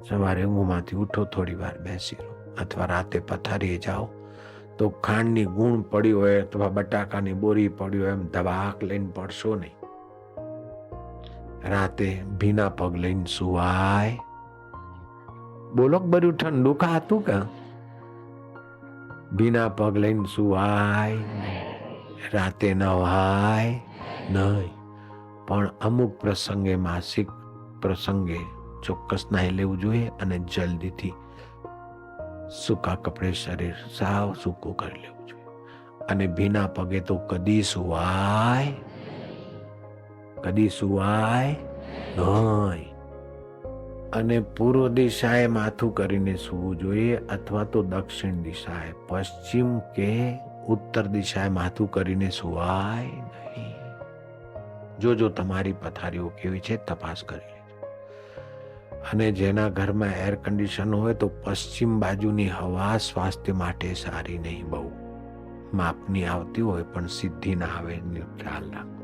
સવારે ઊંઘમાંથી ઉઠો, થોડી વાર બેસી રહો, અથવા રાતે પથારીએ જાઓ તો ખાંડની ગુણ પડી હોય અથવા બટાકાની બોરી પડી હોય એમ ધબાક લઈને પડશો નહીં. રાતે ભીના પગ લઈને સુવાય. બોલો, બધું ઠંડુ ખાતું કે ભીના પગ લઈને સુવાય. રાતે નવાય નહીં, પણ અમુક પ્રસંગે, માસિક પ્રસંગે ચોક્કસ નાહી લેવું જોઈએ અને જલ્દીથી સૂકા કપડે શરીર સાવ સૂકું કરી લેવું જોઈએ. અને ભીના પગે તો કદી સુવાય નહીં. અને પૂર્વ દિશાએ માથું કરીને સૂવું જોઈએ અથવા તો દક્ષિણ દિશાએ, પશ્ચિમ કે ઉત્તર દિશાએ માથું કરીને સુવાય નહીં. જો તમારી પથારીઓ કેવી છે તપાસ કરી લેજો. અને જેના ઘરમાં એર કન્ડિશન હોય તો પશ્ચિમ બાજુની હવા સ્વાસ્થ્ય માટે સારી નહીં. બહુ માપની આવતી હોય પણ સીધી ના આવે, ખ્યાલ રાખો.